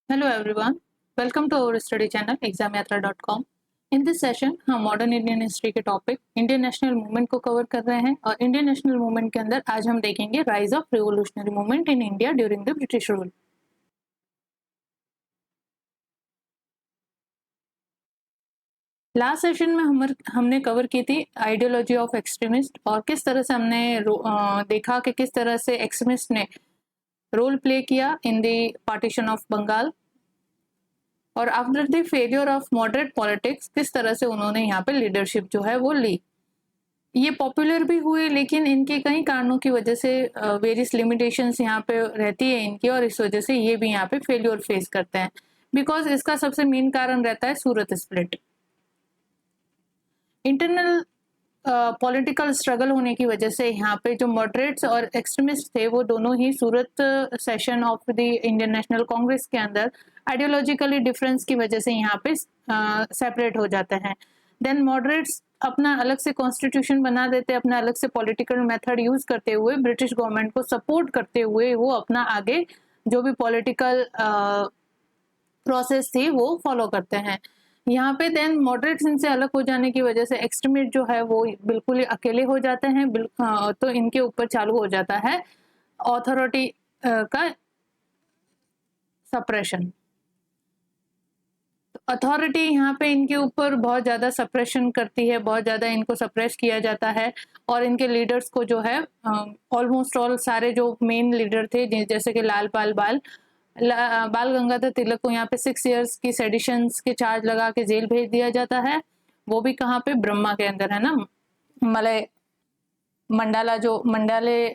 Hello everyone, welcome to our study channel examyatra.com। In this session हम modern Indian history के topic Indian national movement को cover कर रहे हैं और इंडियन नेशनल मूवमेंट के अंदर आज हम देखेंगे rise of revolutionary movement in India during the British rule. Last session में हमने कवर की थी आइडियोलॉजी ऑफ एक्सट्रीमिस्ट और किस तरह से हमने देखा कि किस तरह से एक्सट्रीमिस्ट ने रोल प्ले किया in the partition of Bengal और after the failure of moderate politics किस तरह से उन्होंने यहाँ पे लीडरशिप जो है वो ली। ये पॉपुलर भी हुए लेकिन इनके कई कारणों की वजह से वेरियस लिमिटेशंस यहाँ पे रहती है इनकी और इस वजह से ये भी यहाँ पे फेलियर फेस करते हैं। बिकॉज इसका सबसे मेन कारण रहता है सूरत स्प्लिट। इंटरनल पॉलिटिकल स्ट्रगल होने की वजह से यहाँ पे जो मॉडरेट्स और एक्सट्रीमिस्ट थे वो दोनों ही Surat session of the Indian National Congress के अंदर आइडियोलॉजिकली डिफरेंस की वजह से यहाँ पे सेपरेट हो जाते हैं। देन मॉडरेट्स अपना अलग से कॉन्स्टिट्यूशन बना देते, अपना अलग से पॉलिटिकल मेथड यूज करते हुए ब्रिटिश गवर्नमेंट को सपोर्ट करते हुए वो अपना आगे जो भी पॉलिटिकल प्रोसेस थी वो फॉलो करते हैं। यहाँ पे देन मॉडरेट्स इनसे अलग हो जाने की वजह से एक्सट्रीमिस्ट जो है वो बिल्कुल ही अकेले हो जाते हैं। तो इनके ऊपर चालू हो जाता है अथॉरिटी का सप्रेशन। अथॉरिटी यहाँ पे इनके ऊपर बहुत ज्यादा सप्रेशन करती है, बहुत ज्यादा इनको सप्रेस किया जाता है और इनके लीडर्स को जो है ऑलमोस्ट ऑल सारे जो मेन लीडर थे जैसे कि बाल गंगाधर तिलक को यहाँ पे 6 इयर्स की सेडिशंस के चार्ज लगा के जेल भेज दिया जाता है। वो भी कहाँ पे, ब्रह्मा के अंदर है ना, मंडाले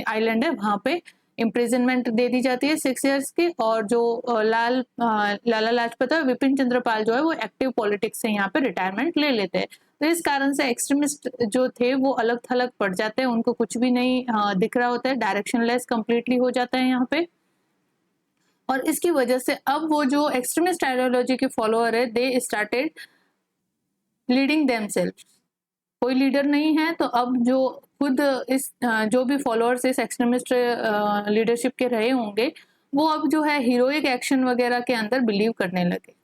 आइलैंड है, वहां पे इम्प्रिजनमेंट दे दी जाती है 6 इयर्स की। और जो लाला लाजपत और विपिन चंद्रपाल जो है वो एक्टिव पॉलिटिक्स से यहाँ पे रिटायरमेंट ले लेते हैं। तो इस कारण से एक्सट्रीमिस्ट जो थे वो अलग थलग पड़ जाते हैं, उनको कुछ भी नहीं दिख रहा होता है, डायरेक्शनलेस कंप्लीटली हो जाता है यहाँ पे। और इसकी वजह से अब वो जो एक्सट्रीमिस्ट आइडियोलॉजी के फॉलोअर है दे स्टार्टेड लीडिंग देमसेल्व्स। कोई लीडर नहीं है तो अब जो खुद इस जो भी फॉलोअर्स इस एक्सट्रीमिस्ट लीडरशिप के रहे होंगे वो अब जो है हीरोइक एक्शन वगैरह के अंदर बिलीव करने लगे।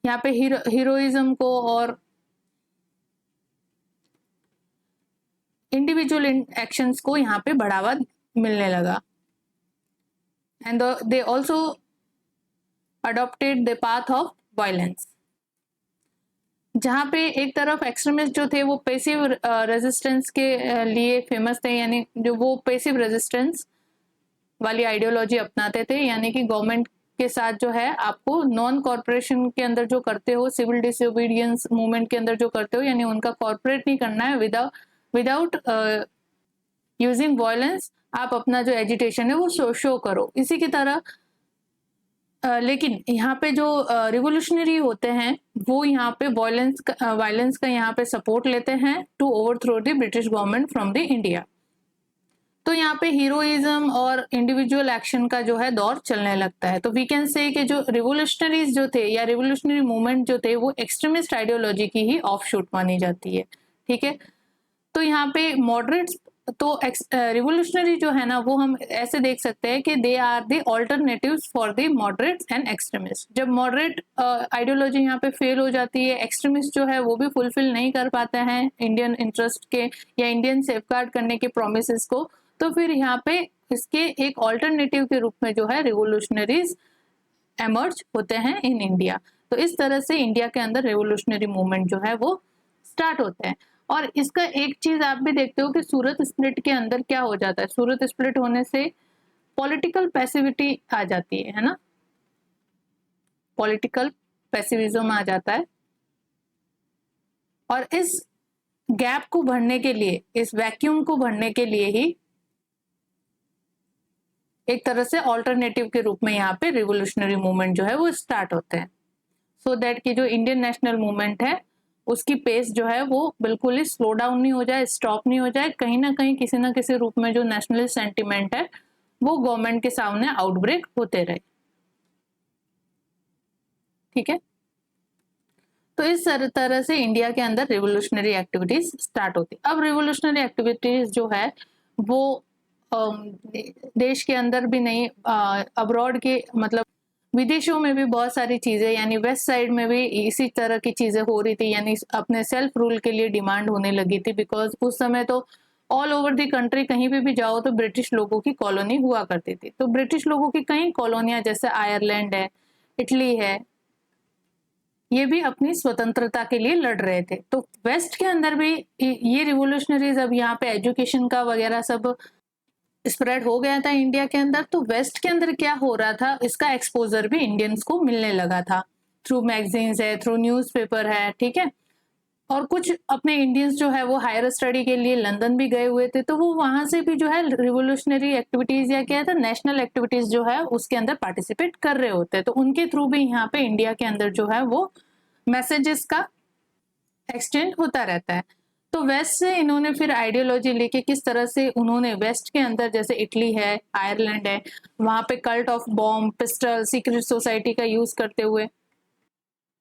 यहाँ पे हीरोइज्म को और इंडिविजुअल एक्शंस को यहाँ पे बढ़ावा मिलने लगा। And they also adopted the path of violence. जहाँ पे एक तरफ एक्सट्रीमिस्ट जो थे वो पैसिव रेजिस्टेंस के लिए फेमस थे, यानी जो वो पैसिव रेजिस्टेंस वाली आइडियोलॉजी अपनाते थे, यानी कि गवर्नमेंट के साथ जो है आपको नॉन कॉर्पोरेशन के अंदर जो करते हो, सिविल डिसोबीडियंस मूवमेंट के अंदर जो करते हो, यानी उनका कॉर्पोरेट नहीं करना है, विदाउट यूजिंग वायलेंस आप अपना जो एजिटेशन है वो शो करो, इसी की तरह। लेकिन यहाँ पे जो रिवोल्यूशनरी होते हैं वो यहाँ पे वायलेंस का यहाँ पे सपोर्ट लेते हैं to overthrow the British government from the India. तो यहाँ पे हीरोइज्म और इंडिविजुअल एक्शन का जो है दौर चलने लगता है। तो वी कैन से कि जो रिवोल्यूशनरीज जो थे या रिवोल्यूशनरी मूवमेंट जो थे वो एक्सट्रीमिस्ट आइडियोलॉजी की ही ऑफशूट मानी जाती है, ठीक है। तो यहाँ पे मॉडरेट्स तो रिवोल्यूशनरी जो है ना वो हम ऐसे देख सकते हैं कि they are the alternatives for the moderates and extremist. जब मॉडरेट आइडियोलॉजी यहाँ पे फेल हो जाती है, एक्सट्रीमिस्ट जो है वो भी फुलफिल नहीं कर पाते हैं इंडियन इंटरेस्ट के या इंडियन सेफगार्ड करने के प्रोमिस को, तो फिर यहाँ पे इसके एक ऑल्टरनेटिव के रूप में जो है रिवोल्यूशनरीज एमर्ज होते हैं इन इंडिया। तो इस तरह से इंडिया के अंदर रिवोल्यूशनरी मूवमेंट जो है वो स्टार्ट होते हैं। और इसका एक चीज आप भी देखते हो कि सूरत स्प्लिट के अंदर क्या हो जाता है, सूरत स्प्लिट होने से पॉलिटिकल पैसिविटी आ जाती है ना, पॉलिटिकल पैसिविज्म आ जाता है। और इस गैप को भरने के लिए, इस वैक्यूम को भरने के लिए ही एक तरह से ऑल्टरनेटिव के रूप में यहाँ पे रिवोल्यूशनरी मूवमेंट जो है वो स्टार्ट होते हैं, सो दैट कि जो इंडियन नेशनल मूवमेंट है उसकी पेस जो है वो बिल्कुल ही स्लो डाउन नहीं हो जाए, स्टॉप नहीं हो जाए, कहीं ना कहीं किसी ना किसी रूप में जो नेशनल सेंटिमेंट है वो गवर्नमेंट के सामने आउटब्रेक होते रहे, ठीक है। तो इस तरह से इंडिया के अंदर रिवोल्यूशनरी एक्टिविटीज स्टार्ट होती। अब रिवोल्यूशनरी एक्टिविटीज जो है वो देश के अंदर भी नहीं, अब्रॉड के मतलब विदेशों में भी बहुत सारी चीजें, यानी वेस्ट साइड में भी इसी तरह की चीजें हो रही थी, यानी अपने सेल्फ रूल के लिए डिमांड होने लगी थी। बिकॉज उस समय तो ऑल ओवर द कंट्री कहीं पे भी जाओ तो ब्रिटिश लोगों की कॉलोनी हुआ करती थी। तो ब्रिटिश लोगों की कई कॉलोनियां, जैसे आयरलैंड है, इटली है, ये भी अपनी स्वतंत्रता के लिए लड़ रहे थे। तो वेस्ट के अंदर भी ये रिवोल्यूशनरीज, अब यहाँ पे एजुकेशन का वगैरह सब स्प्रेड हो गया था इंडिया के अंदर, तो वेस्ट के अंदर क्या हो रहा था, इसका एक्सपोजर भी इंडियंस को मिलने लगा था, थ्रू मैगजीन्स है, थ्रू न्यूज़पेपर है, ठीक है। और कुछ अपने इंडियंस जो है वो हायर स्टडी के लिए लंदन भी गए हुए थे, तो वो वहां से भी जो है रिवोल्यूशनरी एक्टिविटीज या क्या था, नेशनल एक्टिविटीज जो है उसके अंदर पार्टिसिपेट कर रहे होते, तो उनके थ्रू भी यहाँ पे इंडिया के अंदर जो है वो मैसेजेस का एक्सचेंज होता रहता है। तो वेस्ट से इन्होंने फिर आइडियोलॉजी लेके किस तरह से उन्होंने वेस्ट के अंदर, जैसे इटली है, आयरलैंड है, वहां पे cult of bomb, pistol, secret society का यूज करते हुए।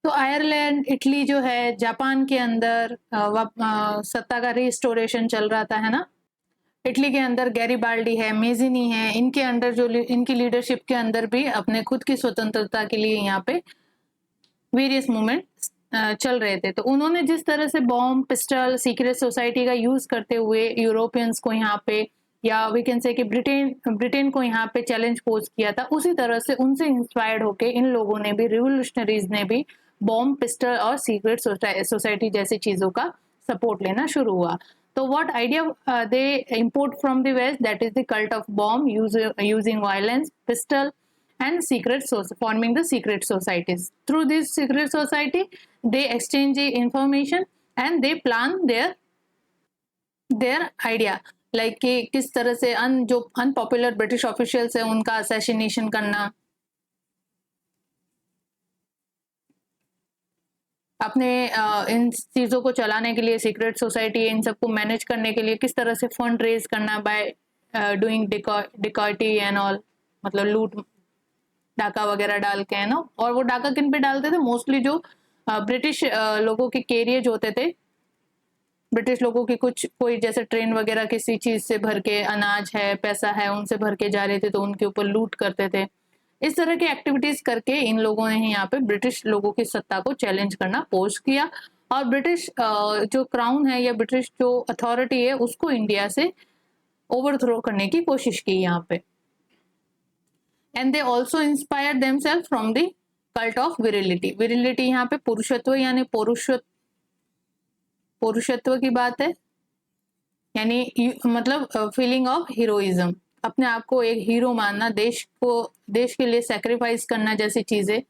तो आयरलैंड, इटली जो है, जापान के अंदर सत्ता का रिस्टोरेशन चल रहा था, है ना। इटली के अंदर गैरीबाल्डी है, मेजिनी है, इनके अंडर जो इनकी लीडरशिप के अंदर भी अपने खुद की स्वतंत्रता के लिए यहाँ पे वेरियस मूवमेंट चल रहे थे। तो उन्होंने जिस तरह से बॉम्ब, पिस्टल, सीक्रेट सोसाइटी का यूज करते हुए यूरोपियंस को यहाँ पे, या वी कैन से कि ब्रिटेन को यहाँ पे चैलेंज पोज किया था, उसी तरह से उनसे इंस्पायर्ड होके इन लोगों ने भी, रिवोल्यूशनरीज ने भी बॉम्ब, पिस्टल और सीक्रेट सोसाइटी जैसी चीजों का सपोर्ट लेना शुरू हुआ। तो what idea they import from the west, that is the cult of bomb, using violence, pistol and forming the secret societies. Through this secret society they exchange the information and they plan their idea, like कि किस तरह से जो unpopular British officials है उनका assassination करना, अपने इन चीजों को चलाने के लिए, सीक्रेट सोसाइटी इन सबको मैनेज करने के लिए किस तरह से फंड रेज करना by doing dacoity and all, मतलब लूट डाका वगैरह डाल के, है ना। और वो डाका किन पे डालते थे, मोस्टली जो ब्रिटिश लोगों के कैरियर्स होते थे, ब्रिटिश लोगों की कुछ कोई जैसे ट्रेन वगैरह किसी चीज से भर के, अनाज है, पैसा है, उनसे भर के जा रहे थे तो उनके ऊपर लूट करते थे। इस तरह की एक्टिविटीज करके इन लोगों ने यहाँ पे ब्रिटिश लोगों की सत्ता को चैलेंज करना पोस्ट किया, और ब्रिटिश जो क्राउन है या ब्रिटिश जो अथॉरिटी है उसको इंडिया से ओवरथ्रो करने की कोशिश की यहाँ पे। And they also inspire themselves from the cult of virility. Virility यहाँ पे पुरुषत्व यानी पुरुषत्व की बात है, यानी मतलब फीलिंग ऑफ हीरोइज्म, अपने आप को एक हीरो मानना, देश के लिए सेक्रीफाइस करना जैसी चीजें,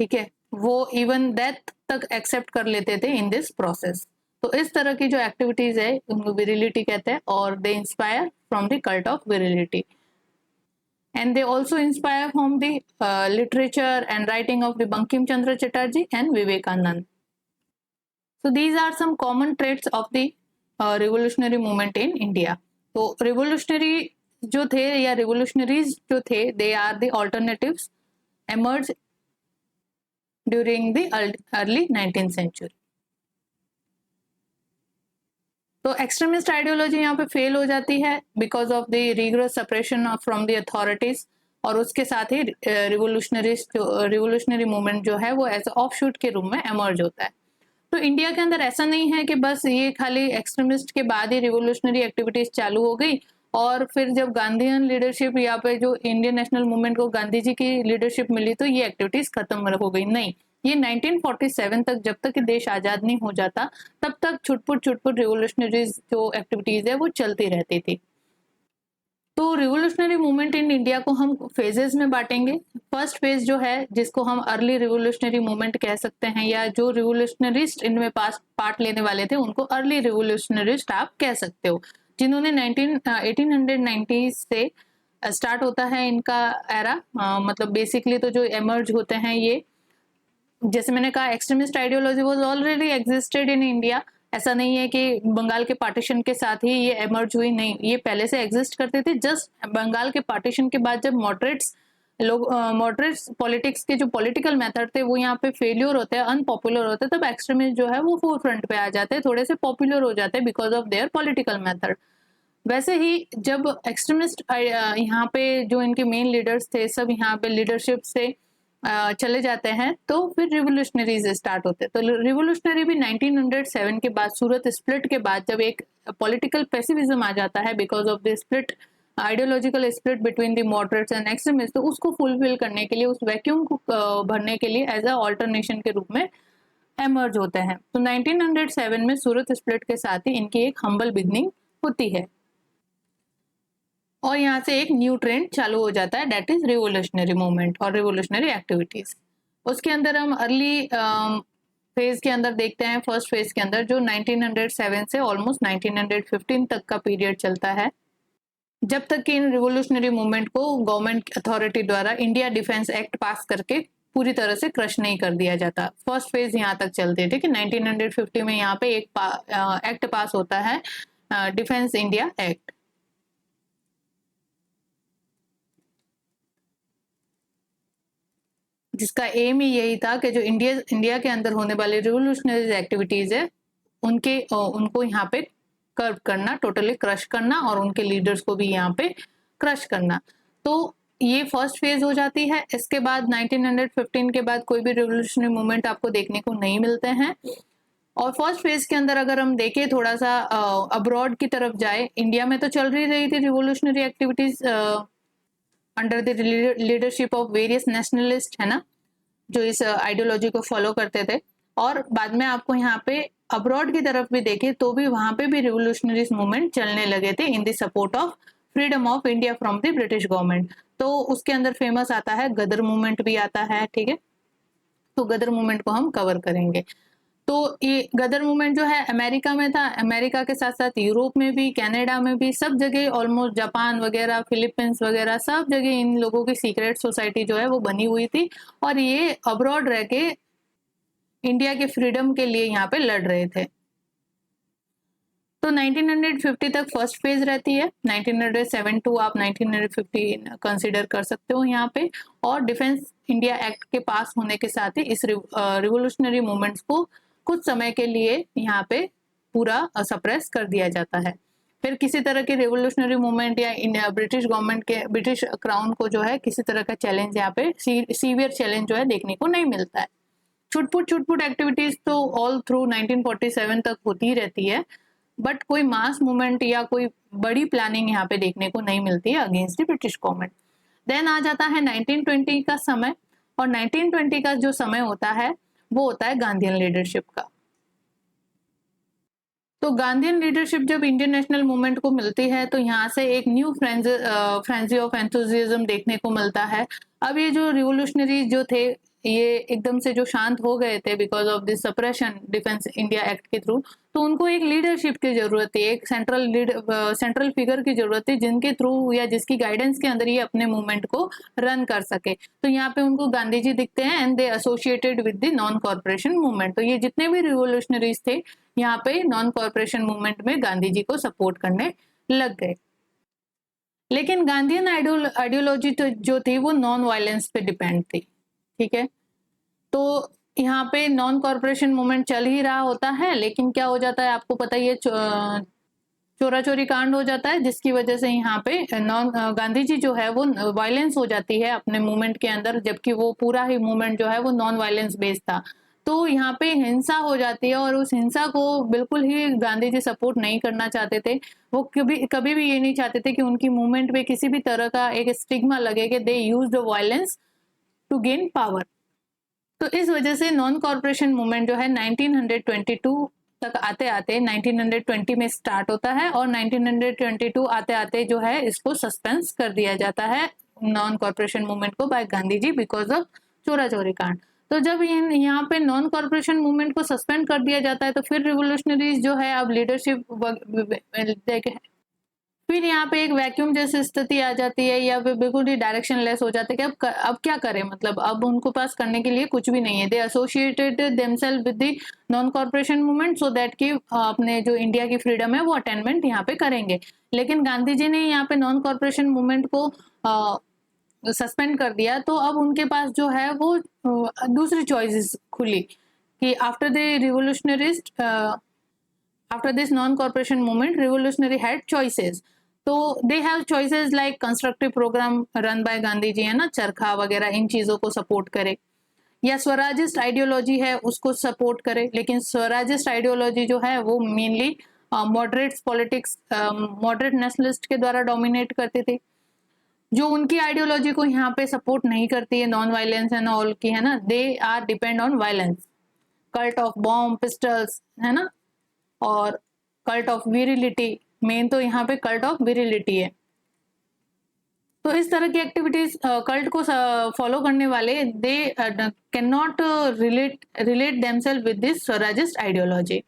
ठीक है, वो इवन डेथ तक एक्सेप्ट कर लेते थे इन दिस प्रोसेस। तो इस तरह की जो एक्टिविटीज है उनको विरिलिटी कहते हैं, और they inspire from the cult of virility. And they also inspire from the literature and writing of the Bankim Chandra Chatterjee and Vivekanand. So these are some common traits of the revolutionary movement in India. तो revolutionary जो थे या revolutionaries जो थे, they are the alternatives emerged during the early 19th century. तो extremist ideology यहाँ पे fail हो जाती है because of the rigorous suppression from the authorities, और उसके साथ ही रिवोल्यूशनरी मूवमेंट जो है वो एज ऑफशूट के रूप में एमर्ज होता है। तो इंडिया के अंदर ऐसा नहीं है कि बस ये खाली एक्सट्रीमिस्ट के बाद ही रिवोल्यूशनरी एक्टिविटीज चालू हो गई, और फिर जब गांधीयन लीडरशिप यहाँ पे जो इंडियन नेशनल मूवमेंट को गांधी जी की लीडरशिप मिली तो ये एक्टिविटीज खत्म हो गई। नहीं, ये 1947 तक, जब तक देश आजाद नहीं हो जाता तब तक छुटपुट रिवोल्यूशनरीज जो एक्टिविटीज है वो चलती रहती थी। तो रिवोल्यूशनरी मूवमेंट इन इंडिया को हम फेजेस में बांटेंगे। फर्स्ट फेज जो है, जिसको हम अर्ली रिवोल्यूशनरी मूवमेंट कह सकते हैं, या जो रिवोल्यूशनरिस्ट इनमें पार्ट लेने वाले थे उनको अर्ली रिवोल्यूशनरिस्ट आप कह सकते हो, जिन्होंने 1890 से स्टार्ट होता है इनका एरा। मतलब बेसिकली तो जो एमर्ज होते हैं ये, जैसे मैंने कहा, extremist ideology was already existed in India. ऐसा नहीं है कि बंगाल के पार्टीशन के साथ ही ये एमर्ज हुई, नहीं, ये पहले से एग्जिस्ट करते थे। जस्ट बंगाल के पार्टीशन के बाद जब मॉडरेट्स पॉलिटिक्स के जो पॉलिटिकल मेथड थे वो यहाँ पे फेल्योर होते हैं, अनपॉपुलर होते हैं, तब एक्सट्रीमिस्ट जो है वो फोर फ्रंट पे आ जाते हैं, थोड़े से पॉपुलर हो जाते हैं because of their political method. वैसे ही जब एक्सट्रीमिस्ट यहाँ पे जो इनके मेन लीडर्स थे सब यहाँ पे लीडरशिप से चले जाते हैं, तो फिर रिवोल्यूशनरीज स्टार्ट होते हैं। तो रिवोल्यूशनरी भी 1907 के बाद, सूरत स्प्लिट के बाद, जब एक पॉलिटिकल पैसिविज्म आ जाता है because of the split, ideological split between the moderates and extremist, तो उसको फुलफिल करने के लिए, उस वैक्यूम को भरने के लिए एज अ ऑल्टरनेशन के रूप में एमर्ज होते हैं। तो 1907 में सूरत स्प्लिट के साथ ही इनकी एक हम्बल बिगनिंग होती है और यहाँ से एक न्यू ट्रेंड चालू हो जाता है, दैट इज रिवोल्यूशनरी मूवमेंट और रिवोल्यूशनरी एक्टिविटीज। उसके अंदर हम अर्ली फेज के अंदर देखते हैं, फर्स्ट फेज के अंदर जो 1907 से ऑलमोस्ट 1915 तक का पीरियड चलता है, जब तक कि इन रिवोल्यूशनरी मूवमेंट को गवर्नमेंट अथॉरिटी द्वारा इंडिया डिफेंस एक्ट पास करके पूरी तरह से क्रश नहीं कर दिया जाता। फर्स्ट फेज यहाँ तक चलती है, ठीक है। 1950 में यहाँ पे एक एक्ट पास होता है, डिफेंस इंडिया एक्ट, जिसका एम ही यही था कि जो इंडिया के अंदर होने वाले रिवोल्यूशनरी एक्टिविटीज है उनको यहाँ पे कर्व करना, टोटली क्रश करना और उनके लीडर्स को भी यहाँ पे क्रश करना। तो ये फर्स्ट फेज हो जाती है। इसके बाद 1915 के बाद कोई भी रिवोल्यूशनरी मूवमेंट आपको देखने को नहीं मिलते हैं। और फर्स्ट फेज के अंदर अगर हम देखें, थोड़ा सा अब्रॉड की तरफ जाए, इंडिया में तो चल रही थी revolutionary activities under the leadership of various nationalist, है ना, जो इस आइडियोलॉजी को फॉलो करते थे। और बाद में आपको यहाँ पे अब्रॉड की तरफ भी देखे तो भी वहां पे भी रिवोल्यूशनरी मूवमेंट चलने लगे थे in the support of freedom of India from the British government. तो उसके अंदर फेमस आता है गदर मूवमेंट भी आता है, ठीक है। तो गदर मूवमेंट को हम कवर करेंगे। तो ये गदर मूवमेंट जो है अमेरिका में था, अमेरिका के साथ साथ यूरोप में भी, कनाडा में भी, सब जगह ऑलमोस्ट, जापान वगैरह, फिलीपींस वगैरह, सब जगह इन लोगों की सीक्रेट सोसाइटी जो है वो बनी हुई थी और ये अब्रॉड रह के इंडिया के फ्रीडम के लिए यहाँ पे लड़ रहे थे। तो 1950 तक फर्स्ट फेज रहती है, 1907 टू आप 1950 कंसिडर कर सकते हो यहाँ पे। और डिफेंस इंडिया एक्ट के पास होने के साथ ही इस रिवोल्यूशनरी मूवमेंट्स को कुछ समय के लिए यहाँ पे पूरा सप्रेस कर दिया जाता है। फिर किसी तरह के रिवोल्यूशनरी मूवमेंट या ब्रिटिश गवर्नमेंट के, ब्रिटिश क्राउन को जो है किसी तरह का चैलेंज यहाँ पे सीवियर चैलेंज जो है देखने को नहीं मिलता है। छुटपुट एक्टिविटीज तो ऑल थ्रू 1947 तक होती ही रहती है, बट कोई मास मूवमेंट या कोई बड़ी प्लानिंग यहाँ पे देखने को नहीं मिलती है against the British government. Then आ जाता है 1920 का समय, और 1920 का जो समय होता है वो होता है गांधीयन लीडरशिप का। तो गांधीयन लीडरशिप जब इंडियन नेशनल मूवमेंट को मिलती है तो यहाँ से एक न्यू फ्रेंजी ऑफ एंथुजियाज्म देखने को मिलता है। अब ये जो रिवोल्यूशनरी जो थे ये एकदम से जो शांत हो गए थे because of this suppression defence India act के थ्रू, तो उनको एक लीडरशिप की जरूरत थी, एक सेंट्रल फिगर की जरूरत थी जिनके थ्रू या जिसकी गाइडेंस के अंदर ये अपने मूवमेंट को रन कर सके। तो यहाँ पे उनको गांधी जी दिखते हैं and they associated with the non corporation movement. तो ये जितने भी रिवोल्यूशनरीज थे यहाँ पे नॉन कॉर्पोरेशन मूवमेंट में गांधी जी को सपोर्ट करने लग गए। लेकिन गांधीयन आइडियोलॉजी तो जो थी वो नॉन वायलेंस पे डिपेंड थी, ठीक है। तो यहाँ पे नॉन कॉर्पोरेशन मूवमेंट चल ही रहा होता है, लेकिन क्या हो जाता है आपको पता ही है, चोरा चोरी कांड हो जाता है, जिसकी वजह से यहाँ पे गांधी जी जो है वो वायलेंस हो जाती है अपने मूवमेंट के अंदर, जबकि वो पूरा ही मूवमेंट जो है वो नॉन वायलेंस बेस्ड था। तो यहाँ पे हिंसा हो जाती है और उस हिंसा को बिल्कुल ही गांधी जी सपोर्ट नहीं करना चाहते थे। वो कभी कभी भी ये नहीं चाहते थे कि उनकी मूवमेंट पे किसी भी तरह का एक स्टिग्मा लगे कि they use the violence to gain power. तो इस वजह से नॉन कॉर्पोरेशन मूवमेंट जो है 1922 तक आते आते 1920 में स्टार्ट होता है और 1922 आते आते जो है इसको सस्पेंस कर दिया जाता है नॉन कॉर्पोरेशन मूवमेंट को by Gandhi ji because of Chaura Chauri कांड। तो जब यहाँ पे नॉन कॉर्पोरेशन मूवमेंट को सस्पेंड कर दिया जाता है तो फिर रिवोल्यूशनरीज जो है अब लीडरशिप, फिर यहाँ पे एक वैक्यूम जैसी स्थिति आ जाती है या फिर बिल्कुल ही डायरेक्शन लेस हो जाते हैं कि अब क्या करें, मतलब अब उनको पास करने के लिए कुछ भी नहीं है। They associated themselves with the non corporation movement so that कि अपने जो इंडिया की फ्रीडम है वो अटेनमेंट यहाँ पे करेंगे। लेकिन गांधी जी ने यहाँ पे नॉन कॉर्पोरेशन मूवमेंट को सस्पेंड कर दिया, तो अब उनके पास जो है वो दूसरी चॉइसेस खुली कि after the revolutionarist After this non-corporation movement, revolutionary had choices. तो they have choices like constructive program run by Gandhi ji, है ना, चरखा वगैरह, इन चीजों को सपोर्ट करे, या स्वराजिस्ट आइडियोलॉजी है उसको सपोर्ट करे। लेकिन स्वराजिस्ट आइडियोलॉजी जो है वो mainly moderate politics, moderate nationalist के द्वारा डोमिनेट करती थी, जो उनकी आइडियोलॉजी को यहाँ पे सपोर्ट नहीं करती है, नॉन वायलेंस एंड ऑल की, है ना, they are depend on violence, cult of bomb pistols, है ना, और कल्ट ऑफ विरिलिटी, मेन तो यहाँ पे कल्ट ऑफ विरिलिटी है। तो इस तरह की एक्टिविटीज कल्ट को फॉलो करने वाले they can not relate themselves with this Swarajist ideology.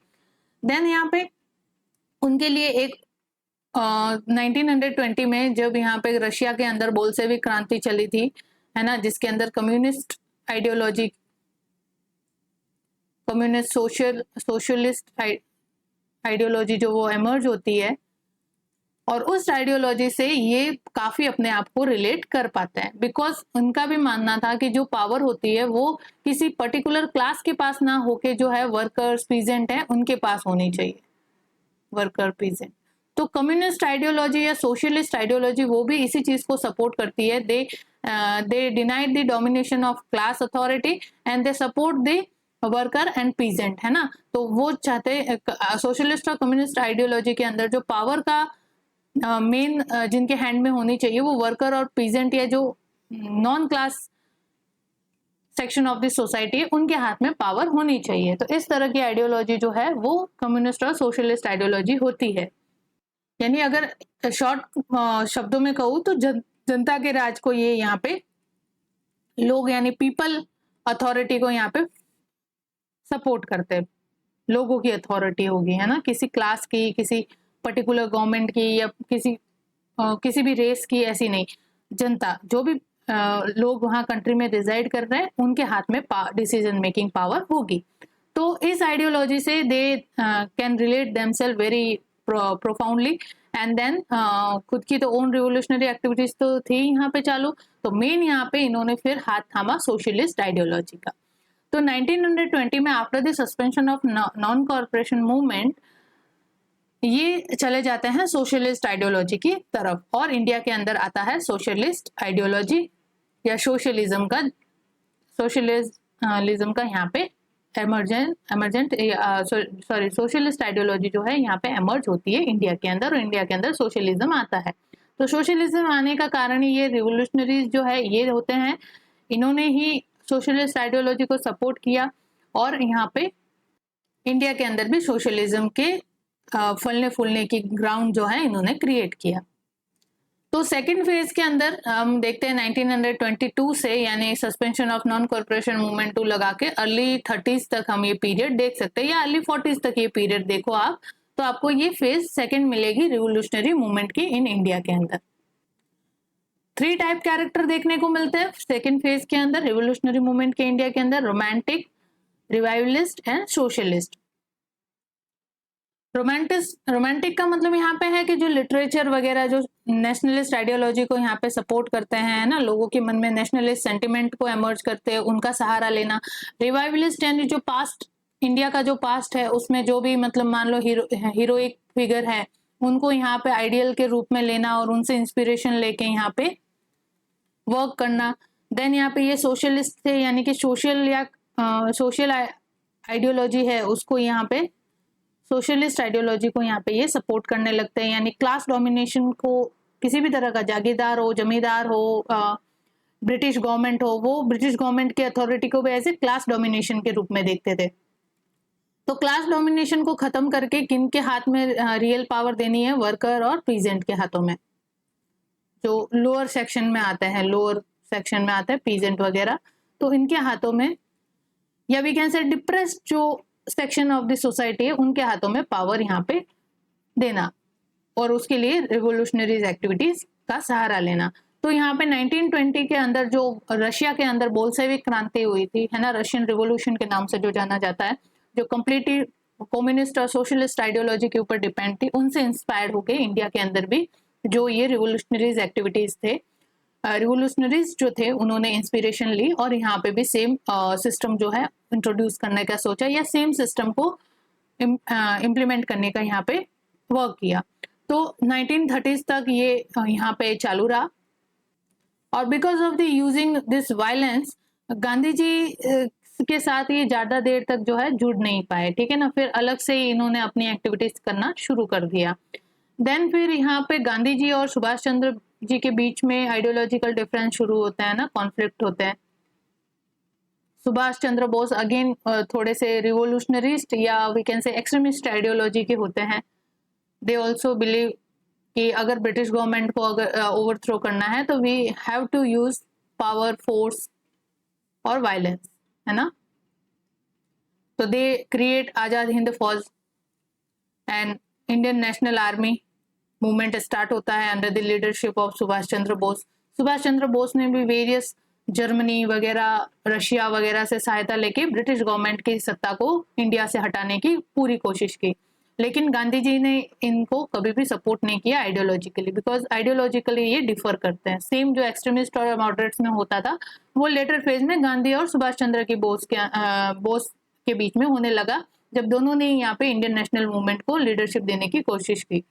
Then यहाँ पे उनके लिए एक 1920 में जब यहाँ पे रशिया के अंदर बोल्शेविक क्रांति चली थी, है ना, जिसके अंदर communist ideology, communist socialist ideology जो वो एमर्ज होती है, और उस आइडियोलॉजी से ये काफी अपने आप को रिलेट कर पाते हैं, बिकॉज उनका भी मानना था कि जो पावर होती है वो किसी पर्टिकुलर क्लास के पास ना होके जो है वर्कर्स पीजेंट है उनके पास होनी चाहिए, वर्कर पीजेंट। तो कम्युनिस्ट आइडियोलॉजी या सोशलिस्ट आइडियोलॉजी वो भी इसी चीज को सपोर्ट करती है। दे denied the domination of class authority and they support the worker and peasant, है ना। तो वो चाहते, सोशलिस्ट और कम्युनिस्ट आइडियोलॉजी के अंदर जो पावर का मेन जिनके हैंड में होनी चाहिए वो वर्कर और पीजेंट या जो non class section of the society उनके हाथ में पावर होनी चाहिए। तो इस तरह की आइडियोलॉजी जो है वो कम्युनिस्ट और सोशलिस्ट आइडियोलॉजी होती है। यानी अगर शॉर्ट शब्दों में कहूँ तो जनता के राज को ये यहाँ पे लोग यानी पीपल अथॉरिटी को यहाँ पे सपोर्ट करते हैं, लोगों की अथॉरिटी होगी, है ना, किसी क्लास की, किसी पर्टिकुलर गवर्नमेंट की या किसी भी रेस की, ऐसी नहीं, जनता जो भी लोग वहाँ कंट्री में रिजाइड कर रहे हैं उनके हाथ में डिसीजन मेकिंग पावर होगी। तो इस आइडियोलॉजी से they can relate themselves very profoundly and then खुद की तो ओन रिवोल्यूशनरी एक्टिविटीज तो थी यहाँ पे चालू, तो मेन यहाँ पे इन्होंने फिर हाथ थामा सोशलिस्ट आइडियोलॉजी का। तो 1920 में after the suspension of non corporation movement ये चले जाते हैं सोशलिस्ट आइडियोलॉजी की तरफ, और इंडिया के अंदर आता है सोशलिस्ट आइडियोलॉजी या सोशलिज्म का यहाँ पे सोशलिस्ट आइडियोलॉजी जो है यहाँ पे एमर्ज होती है इंडिया के अंदर, और इंडिया के अंदर सोशलिज्म आता है। तो सोशलिज्म आने का कारण ये रिवोल्यूशनरीज जो है ये होते हैं, इन्होंने ही सोशलिस्ट आइडियोलॉजी को सपोर्ट किया, और यहाँ पे इंडिया के अंदर भी सोशलिज्म के फलने फूलने की ग्राउंड जो है इन्होंने क्रिएट किया। तो सेकंड फेज के अंदर हम देखते हैं 1922 से, यानी suspension of non corporation movement to लगा के अर्ली 30s तक हम ये पीरियड देख सकते हैं, या अर्ली 40s तक ये पीरियड देखो आप, तो आपको ये फेज सेकंड मिलेगी रिवोल्यूशनरी मूवमेंट की इन इंडिया के अंदर। 3 टाइप कैरेक्टर देखने को मिलते हैं सेकंड फेज के अंदर रिवोल्यूशनरी मूवमेंट के इंडिया के अंदर, romantic, revivalist and socialist. Romantic का मतलब यहाँ पे है कि जो लिटरेचर वगैरह जो नेशनलिस्ट आइडियोलॉजी को यहाँ पे सपोर्ट करते हैं ना, लोगों के मन में नेशनलिस्ट सेंटिमेंट को एमर्ज करते हैं, उनका सहारा लेना। रिवाइवलिस्ट यानी जो पास्ट, इंडिया का जो पास्ट है उसमें जो भी मतलब मान लो हीरोइक फिगर है उनको यहाँ पे आइडियल के रूप में लेना और उनसे इंस्पिरेशन लेके यहाँ पे वर्क करना। देन यहाँ पे ये सोशलिस्ट थे, यानी कि सोशल या सोशल आइडियोलॉजी है उसको यहाँ पे, सोशलिस्ट आइडियोलॉजी को यहाँ पे ये सपोर्ट करने लगते हैं, यानी क्लास डोमिनेशन को, किसी भी तरह का जागीरदार हो, जमींदार हो, ब्रिटिश गवर्नमेंट हो, वो ब्रिटिश गवर्नमेंट के अथॉरिटी को भी ऐसे क्लास डोमिनेशन के रूप में देखते थे। तो क्लास डोमिनेशन को खत्म करके किन के हाथ में रियल पावर देनी है, वर्कर और पीजेंट के हाथों में, जो लोअर सेक्शन में आते हैं, लोअर सेक्शन में आते हैं पीजेंट वगैरह, तो इनके हाथों में, या वी कैन से डिप्रेस्ड जो सेक्शन ऑफ द सोसाइटी है उनके हाथों में पावर यहाँ पे देना, और उसके लिए रिवोल्यूशनरीज एक्टिविटीज का सहारा लेना। तो यहाँ पे 1920 के अंदर जो रशिया के अंदर बोल्शेविक क्रांति हुई थी, है ना, रशियन रिवोल्यूशन के नाम से जो जाना जाता है, जो कंप्लीटली कम्युनिस्ट और सोशलिस्ट आइडियोलॉजी के ऊपर डिपेंड थी, उनसे इंस्पायर्ड होकर इंडिया के अंदर भी जो ये रिवोल्यूशनरीज एक्टिविटीज थे, रिवोल्यूशनरीज जो थे उन्होंने इंस्पिरेशन ली और यहाँ पे भी सेम सिस्टम जो है इंट्रोड्यूस करने का सोचा, या सेम सिस्टम को इम्प्लीमेंट करने का यहाँ पे वर्क किया। तो 1930s तक ये यहाँ पे चालू रहा। और because of the using this violence, Gandhi ji के साथ ये ज्यादा देर तक जो है जुड़ नहीं पाए, ठीक है ना। फिर अलग से ही इन्होंने अपनी एक्टिविटीज करना शुरू कर दिया। देन फिर यहाँ पे गांधी जी और सुभाष चंद्र जी के बीच में आइडियोलॉजिकल डिफरेंस शुरू होता है ना, कॉन्फ्लिक्ट होते हैं। सुभाष चंद्र बोस अगेन थोड़े से रिवोल्यूशनरिस्ट या we can say extremist ideology के होते हैं। दे ऑल्सो बिलीव कि अगर ब्रिटिश गवर्नमेंट को अगर ओवरथ्रो करना है तो we have to use power, force और वायलेंस, है ना। तो they create Azad Hind Fauj and Indian national Army movement start होता है under the leadership of Subhas Chandra Bose. Subhas Chandra Bose ने भी वेरियस जर्मनी वगैरह, रशिया वगैरह से सहायता लेके ब्रिटिश गवर्नमेंट की सत्ता को इंडिया से हटाने की पूरी कोशिश की, लेकिन गांधी जी ने इनको कभी भी सपोर्ट नहीं किया आइडियोलॉजिकली, बिकॉज आइडियोलॉजिकली ये डिफर करते हैं। सेम जो एक्सट्रीमिस्ट और मॉडरेट्स में होता था वो लेटर फेज में गांधी और सुभाष चंद्र की बोस के बीच में होने लगा, जब दोनों ने यहाँ पे इंडियन नेशनल मूवमेंट को लीडरशिप देने की कोशिश की।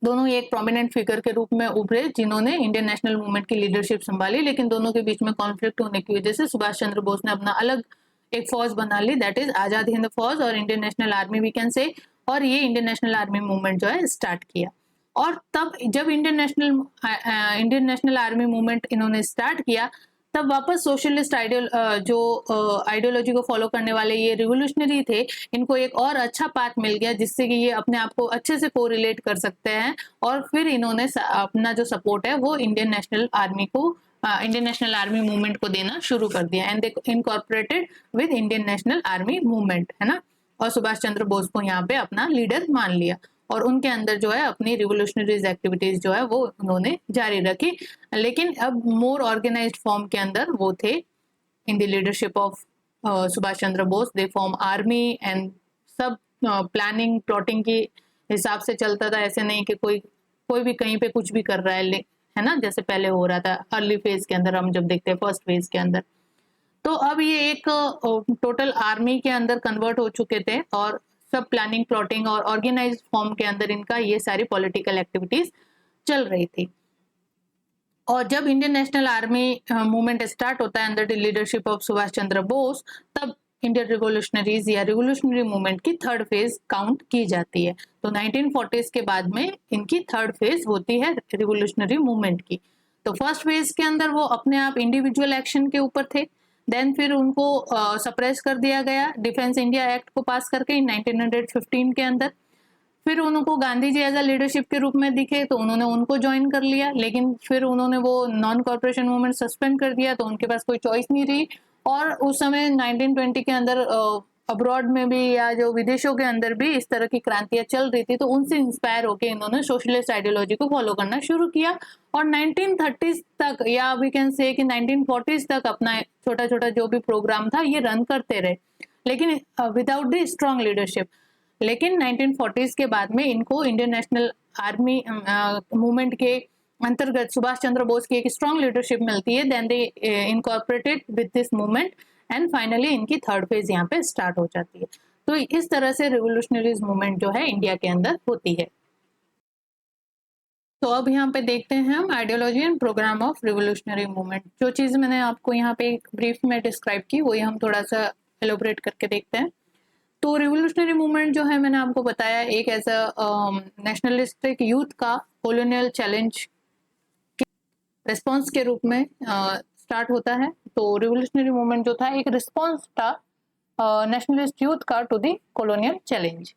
दोनों एक प्रोमिनेंट फिगर के रूप में उभरे जिन्होंने इंडियन नेशनल मूवमेंट की लीडरशिप संभाली, लेकिन दोनों के बीच में कॉन्फ्लिक्ट होने की वजह से सुभाष चंद्र बोस ने अपना अलग एक फौज बना ली, दैट इज आजाद हिंद फौज और Indian national army we can say. और ये इंडियन नेशनल आर्मी मूवमेंट जो है स्टार्ट किया। और तब जब इंडियन नेशनल आर्मी मूवमेंट इन्होंने स्टार्ट किया, तब वापस सोशलिस्ट आइडियोलॉजी को फॉलो करने वाले ये रिवोल्यूशनरी थे, इनको एक और अच्छा पाथ मिल गया जिससे कि ये अपने आप को अच्छे से कोरिलेट कर सकते हैं। और फिर इन्होंने अपना जो सपोर्ट है वो इंडियन नेशनल आर्मी मूवमेंट को देना शुरू कर दिया and they incorporated with Indian national Army movement, है ना। और सुभाष चंद्र बोस को यहाँ पे अपना लीडर मान लिया और उनके अंदर जो है अपनी रिवोल्यूशनरीज एक्टिविटीज जो है वो उन्होंने जारी रखी, लेकिन अब मोर ऑर्गेनाइज्ड फॉर्म के अंदर वो थे। In the leadership of Subhas Chandra Bose they form army and सब प्लानिंग प्लॉटिंग की हिसाब से चलता था। ऐसे नहीं कि कोई भी कहीं पे कुछ भी कर रहा है ना, जैसे पहले हो रहा था अर्ली फेज के अंदर, हम जब देखते हैं फर्स्ट फेज के अंदर। तो अब ये एक टोटल आर्मी के अंदर कन्वर्ट हो चुके थे और सब प्लानिंग प्लॉटिंग और ऑर्गेनाइज्ड फॉर्म के अंदर इनका ये सारी पॉलिटिकल एक्टिविटीज चल रही थी। और जब Indian national Army movement start होता है under the leadership of Subhas Chandra Bose, तब इंडियन रिवोल्यूशनरीज या रिवोल्यूशनरी मूवमेंट की थर्ड फेज काउंट की जाती है। तो 1940s के बाद में इनकी थर्ड फेज होती है रिवोल्यूशनरी मूवमेंट की। तो फर्स्ट फेज के अंदर वो अपने आप इंडिविजुअल एक्शन के ऊपर थे, देन फिर उनको सप्रेस कर दिया गया डिफेंस इंडिया एक्ट को पास करके 1915 के अंदर। फिर उनको Gandhi ji as a leadership के रूप में दिखे तो उन्होंने उनको ज्वाइन कर लिया, लेकिन फिर उन्होंने वो नॉन कॉर्पोरेशन मूवमेंट सस्पेंड कर दिया, तो उनके पास कोई चॉइस नहीं रही। और उस समय 1920 के अंदर अब्रॉड में भी या जो विदेशों के अंदर भी इस तरह की क्रांतियां चल रही थी, तो उनसे इंस्पायर होकर इन्होंने सोशलिस्ट आइडियोलॉजी को फॉलो करना शुरू किया। और 1930s तक या वी कैन से कि 1940s तक अपना छोटा छोटा जो भी प्रोग्राम था ये रन करते रहे, लेकिन विदाउट द स्ट्रॉन्ग लीडरशिप। लेकिन 1940s के बाद में इनको इंडियन नेशनल आर्मी मूवमेंट के अंतर्गत सुभाष चंद्र बोस की एक स्ट्रॉन्ग लीडरशिप मिलती है, then they incorporated with this movement and finally इनकी थर्ड फेज यहाँ पे स्टार्ट हो जाती है। तो इस तरह से रिवोल्यूशनरीज मूवमेंट जो है इंडिया के अंदर होती है। तो अब यहाँ पे देखते हैं हम ideology and program of revolutionary movement. जो चीज मैंने आपको यहाँ पे ब्रीफ में डिस्क्राइब की वही हम थोड़ा सा एलोबरेट करके देखते हैं। तो रिवोल्यूशनरी मूवमेंट जो है मैंने आपको बताया एक एज अ नेशनलिस्टिक यूथ का कॉलोनियल चैलेंज के रिस्पॉन्स के रूप में स्टार्ट होता है। तो रिवोल्यूशनरी मूवमेंट जो था एक रिस्पॉन्स था नेशनलिस्ट यूथ का टू द कॉलोनियल चैलेंज।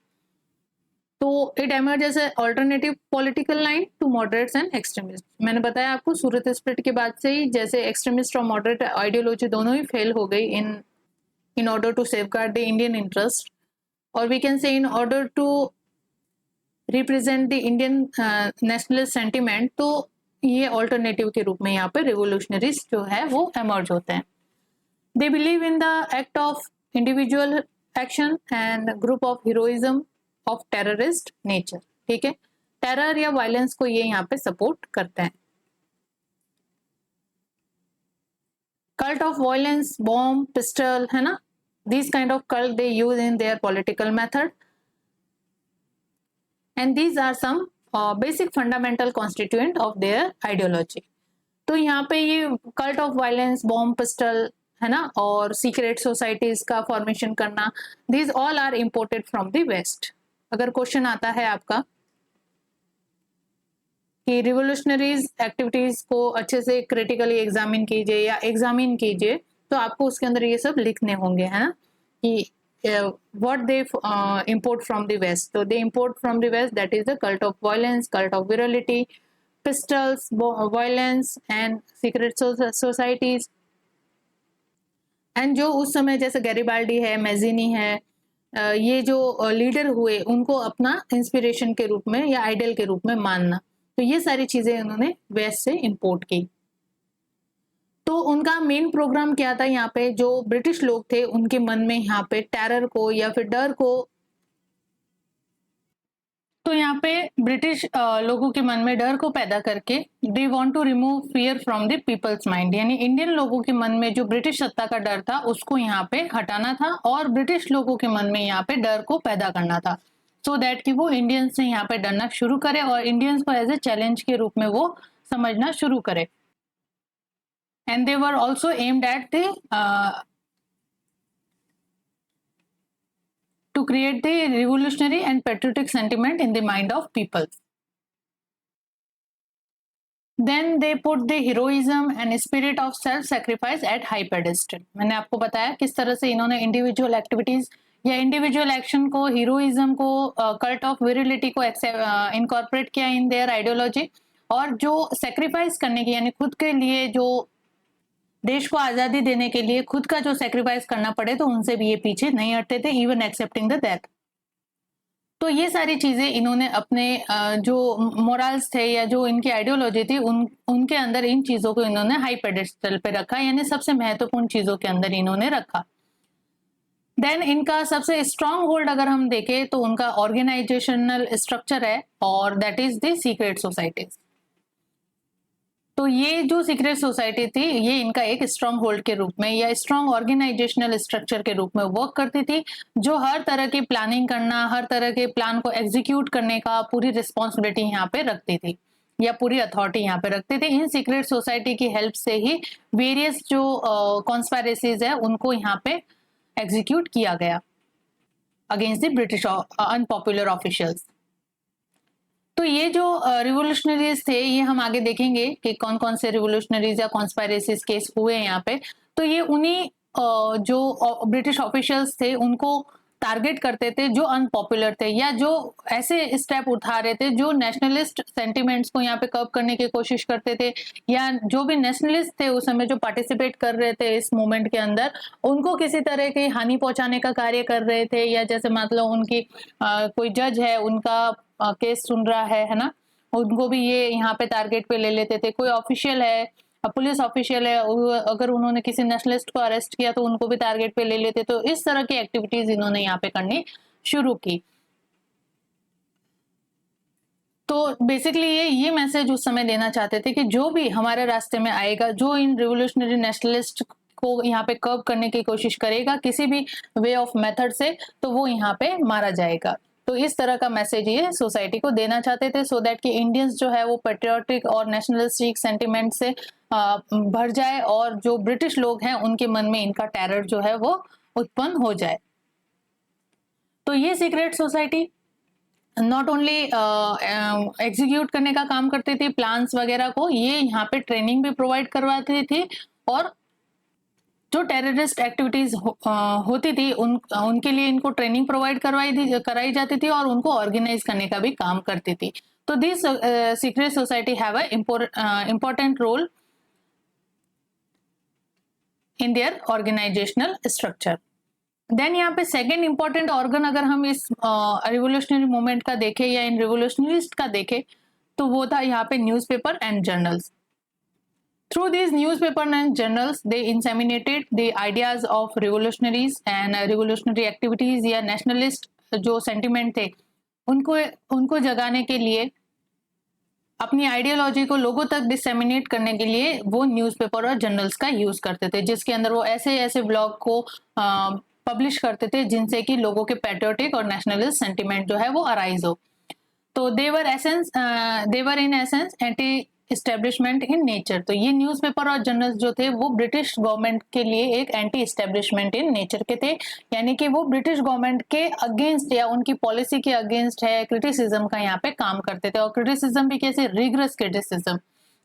तो it emerge as alternative political line to moderates and extremist. मैंने बताया आपको सूरत स्प्लिट के बाद से ही जैसे एक्सट्रीमिस्ट और मॉडरेट आइडियोलॉजी दोनों ही फेल हो गई in order to safeguard the Indian interest, और we can say in order to represent the Indian nationalist sentiment. तो ये ऑल्टरनेटिव के रूप में यहाँ पे रिवोल्यूशनरीज जो है वो एमर्ज होते हैं। They believe in the act of individual action and group of heroism of terrorist nature. ठीक है, टेरर या वायलेंस को ये यहाँ पे सपोर्ट करते हैं। Cult of violence, bomb, pistol, है ना, these kind of cult they use in their political method, and these are some basic fundamental constituent of their ideology. तो यहाँ पे ये cult of violence, bomb pistol है ना, और सीक्रेट सोसाइटीज का फॉर्मेशन करना, these all are imported from the west. अगर क्वेश्चन आता है आपका कि रिवोल्यूशनरीज एक्टिविटीज को अच्छे से क्रिटिकली एग्जामिन कीजिए या एग्जामिन कीजिए, तो आपको उसके अंदर ये सब लिखने होंगे, है ना, कि what they import from the west. So they import from the west, that is the cult of violence, cult of virility, pistols, violence and secret societies. And जो उस समय जैसे गैरिबाल्डी है, मैजिनी है, ये जो लीडर हुए उनको अपना इंस्पिरेशन के रूप में या आइडल के रूप में मानना, तो ये सारी चीजें उन्होंने वेस्ट से इंपोर्ट की. तो उनका मेन प्रोग्राम क्या था, यहाँ पे जो ब्रिटिश लोग थे उनके मन में यहाँ पे टेरर को या फिर डर को, तो यहाँ पे ब्रिटिश लोगों के मन में डर को पैदा करके they want to remove fear from the people's mind, यानी इंडियन लोगों के मन में जो ब्रिटिश सत्ता का डर था उसको यहाँ पे हटाना था और ब्रिटिश लोगों के मन में यहाँ पे डर को पैदा करना था, सो दैट कि वो इंडियंस से यहाँ पे डरना शुरू करे और इंडियंस को एज ए चैलेंज के रूप में वो समझना शुरू करे. And they were also aimed at the to create the revolutionary and patriotic sentiment in the mind of people. Then they put the heroism and spirit of self-sacrifice at high pedestal. मैंने आपको बताया किस तरह से इन्होंने individual activities या individual action को, heroism को, कल्ट ऑफ विरिलिटी को इनकॉर्पोरेट किया इन देयर आइडियोलॉजी, और जो सेक्रीफाइस करने की यानी खुद के लिए, जो देश को आजादी देने के लिए खुद का जो सेक्रीफाइस करना पड़े तो उनसे भी ये पीछे नहीं हटते थे, इवन एक्सेप्टिंग द डेथ. तो ये सारी चीजें इन्होंने अपने जो मोरल्स थे या जो इनकी आइडियोलॉजी थी उनके अंदर इन चीजों को इन्होंने हाई पेडेस्टल पे रखा, यानी सबसे महत्वपूर्ण चीजों के अंदर इन्होंने रखा. देन इनका सबसे स्ट्रॉन्ग होल्ड अगर हम देखें तो उनका ऑर्गेनाइजेशनल स्ट्रक्चर है, और that is the secret societies. तो ये जो सीक्रेट सोसाइटी थी ये इनका एक स्ट्रॉन्ग होल्ड के रूप में या स्ट्रॉन्ग ऑर्गेनाइजेशनल स्ट्रक्चर के रूप में वर्क करती थी, जो हर तरह की प्लानिंग करना, हर तरह के प्लान को एग्जीक्यूट करने का पूरी रिस्पॉन्सिबिलिटी यहाँ पे रखती थी या पूरी अथॉरिटी यहाँ पे रखती थी. इन सीक्रेट सोसाइटी की हेल्प से ही वेरियस जो कॉन्स्पायरेसीज है उनको यहाँ पे एग्जीक्यूट किया गया against the British unpopular officials. तो ये जो रिवोल्यूशनरीज थे ये हम आगे देखेंगे कि कौन कौन से रिवोल्यूशनरीज या कॉन्स्पायरेसीज केस हुए हैं यहाँ पे. तो ये उन्हीं जो ब्रिटिश ऑफिशियल्स थे उनको टारगेट करते थे जो अनपॉपुलर थे या जो ऐसे स्टेप उठा रहे थे जो नेशनलिस्ट सेंटिमेंट्स को यहाँ पे कर्ब करने की कोशिश करते थे, या जो भी नेशनलिस्ट थे उस समय जो पार्टिसिपेट कर रहे थे इस मूवमेंट के अंदर उनको किसी तरह की हानि पहुंचाने का कार्य कर रहे थे, या जैसे मतलब उनकी कोई जज है उनका केस सुन रहा है ना, उनको भी ये यहाँ पे टारगेट पे ले लेते थे. कोई ऑफिशियल है, पुलिस ऑफिशियल है, अगर उन्होंने किसी नेशनलिस्ट को अरेस्ट किया तो उनको भी टारगेट पे ले लेते. तो इस तरह की एक्टिविटीज इन्होंने यहाँ पे करनी शुरू की. तो बेसिकली ये मैसेज उस समय देना चाहते थे कि जो भी हमारे रास्ते में आएगा, जो इन रिवोल्यूशनरी नेशनलिस्ट को यहाँ पे कर्ब करने की कोशिश करेगा किसी भी वे ऑफ मेथड से, तो वो यहाँ पे मारा जाएगा. तो इस तरह का मैसेज ये सोसाइटी को देना चाहते थे, सो दैट कि इंडियंस जो है वो पेट्रियोटिक और नेशनलिस्टिक सेंटिमेंट से भर जाए और जो ब्रिटिश लोग हैं उनके मन में इनका टेरर जो है वो उत्पन्न हो जाए. तो ये secret society not only execute करने का काम करती थी प्लान्स वगैरह को, ये यहाँ पे ट्रेनिंग भी प्रोवाइड करवाती थी, और जो टेररिस्ट एक्टिविटीज होती थी उनके लिए इनको ट्रेनिंग प्रोवाइड कराई जाती थी और उनको ऑर्गेनाइज करने का भी काम करती थी. तो this secret society have a important role in their organisational structure. Then यहाँ पे सेकेंड इंपॉर्टेंट ऑर्गन अगर हम इस रिवोल्यूशनरी मूवमेंट का देखें या इन रिवोल्यूशनरिस्ट का देखें तो वो था यहाँ पे newspaper and journals. Through these newspapers and journals, they inseminated the ideas of revolutionaries and revolutionary activities या nationalist जो sentiment थे उनको जगाने के लिए, अपनी आइडियोलॉजी को लोगों तक डिसेमिनेट करने के लिए वो न्यूज़पेपर और जर्नल्स का यूज करते थे, जिसके अंदर वो ऐसे ब्लॉग को पब्लिश करते थे, जिनसे कि लोगों के पैट्रियोटिक और नेशनलिस्ट सेंटिमेंट जो है वो अराइज हो। तो they were in essence anti establishment in nature. तो ये न्यूज़पेपर और जर्नल्स जो थे वो ब्रिटिश गवर्नमेंट के लिए एक एंटी इस्टेब्लिशमेंट इन नेचर के थे, यानी कि वो ब्रिटिश गवर्नमेंट के अगेंस्ट या उनकी पॉलिसी के अगेंस्ट है, क्रिटिसिज्म का यहाँ पे काम करते थे। और क्रिटिसिज्म भी कैसे, रिगरस क्रिटिसिज्म,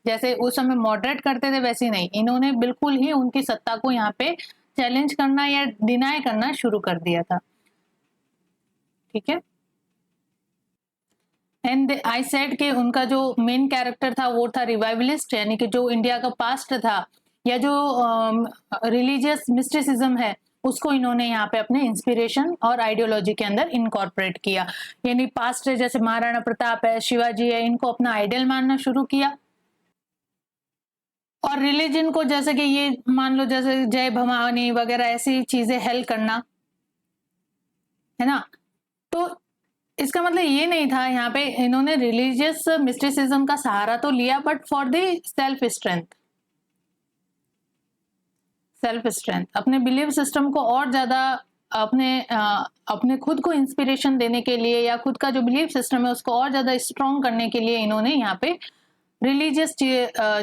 जैसे उस समय मॉडरेट करते थे वैसे नहीं, इन्होंने बिल्कुल ही उनकी सत्ता को यहाँ पे चैलेंज करना या डिनाई करना शुरू कर दिया था। ठीक है, एंड आई सेड कि उनका जो मेन कैरेक्टर था वो था रिवाइवलिस्ट, यानी कि जो इंडिया का पास्ट था या जो रिलीजियस मिस्टिसिज्म है उसको इन्होंने यहाँ पे अपने इंस्पिरेशन और आइडियोलॉजी के अंदर इनकॉर्पोरेट किया। यानी पास्ट है, जैसे महाराणा प्रताप है, शिवाजी है, इनको अपना आइडियल मानना शुरू किया। और रिलीजन को जैसे कि ये मान लो जैसे जय भवानी वगैरह ऐसी चीजें हेल्प करना, है ना। तो इसका मतलब ये नहीं था यहाँ पे इन्होंने रिलीजियस मिस्टिसिज्म का सहारा तो लिया, but for the self strength, अपने बिलीव सिस्टम को और ज्यादा अपने खुद को इंस्पिरेशन देने के लिए या खुद का जो बिलीव सिस्टम है उसको और ज्यादा स्ट्रॉन्ग करने के लिए इन्होंने यहाँ पे रिलीजियस